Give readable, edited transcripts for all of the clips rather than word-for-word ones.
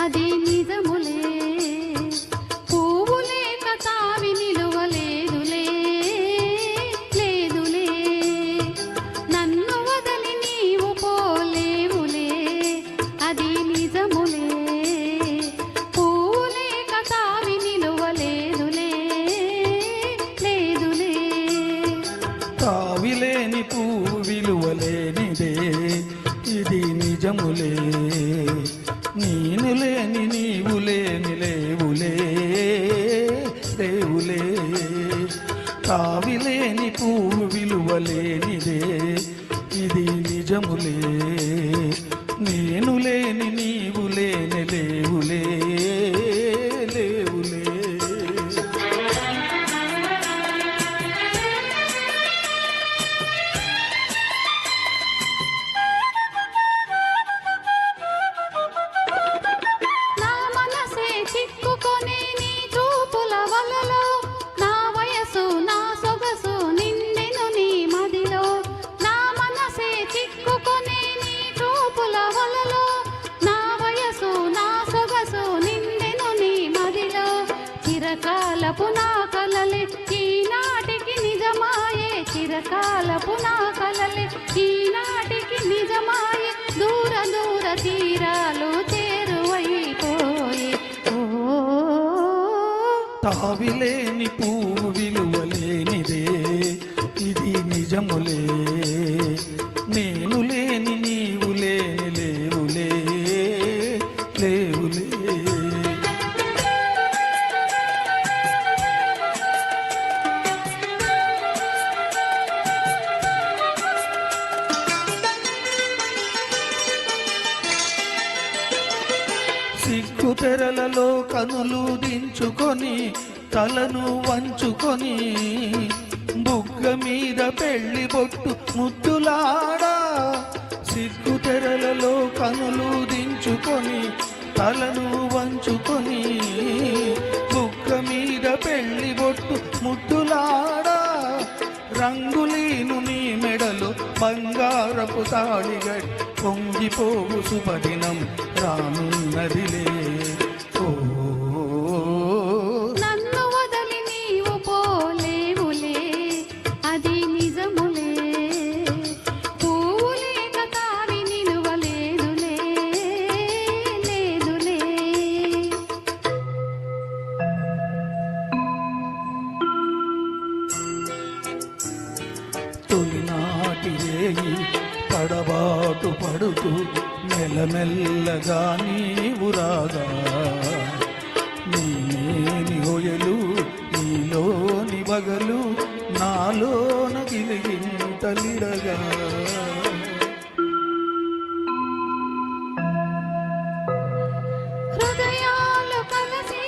అది నిజములే. పువ్వు లేక తావి నిలువలేదులే, లేదులే. నన్ను వదలి నీవు పోలేవులే, అది నిజములే. పువ్వు లేక తావి నిలువలేదులే, లేదులే. తావిలేని పువ్వు విలువలేనిదే, ఇది నిజములే. నేను లేని నీవు లేని లేవులే, లేవులే. తావిలేని పువ్వు విలువలేనిదే, ఇది నిజములే. నేను లేని నీవు లేని లేవులే, లేవులే. నా మనసే చిక్కుకొని నీ చూపుల వలలో, నా వయసు నా సొగసు నిండెను నీ మదిలో. నా మనసే చిక్కుకొని నీ చూపుల వలలో, నా వయసు నా సొగసు నిండెను నీ మదిలో. చిరకాలపు నా కలలే ఈనాటికి నిజమాయే, చిరకాలపు నా కలలే ఈనాటికి నిజమాయే. దూర దూర తీరాలు చేరువైపోయే. ఓ తావిలేని పువ్వు విలువలేనిదే, ఇది నిజములే. నేను లేని నీవు లేని లేవులే, లేవులే. సిగ్గు తెరలలో కనులు దించుకొని తలను వంచుకొని, బుగ్గ మీద పెళ్లి బొట్టు ముద్దులాడా. సిగ్గు తెరలలో కనులు దించుకొని తలను వంచుకొని, బుగ్గ మీద పెళ్లి బొట్టు ముద్దులాడా. రంగులీను నీ మెడలు బంగారపు తాళిగట్టి పొంగిపోవు శుభదినం రానున్నదిలే. ఓ నన్ను వదలి నీవు పోలేవులే, అది నిజములే. పువ్వు లేక తావి నిలువలేదులే, లేదులే. తొలినాటి రేయి తడబాటు పడుతూ మెల్లమెల్లగా నీవు రాగా, నీని హొయలు నీలోని బగలు నాలోన గిలిగింతలిడగా. హృదయాలు కలిసి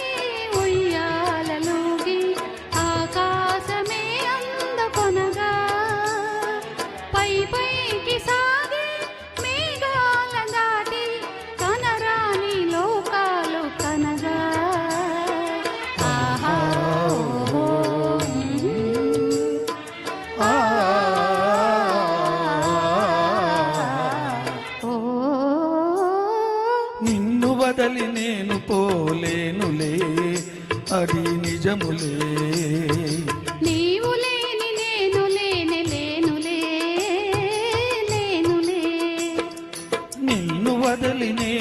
ఉయ్యాలలోగి ఆకాశమే అందుకొనగా, పై పైకి సాగి మేఘాల దాటి కనరాని లోకాలు కనగా. ఆహా ఓహో, ఆ ఓ నిన్ను వదలి నేను పోలేనులే, అది నిజములే. నీవు లేని నేను లేని లేనులే, లేనులే. నిన్ను వదలి నేను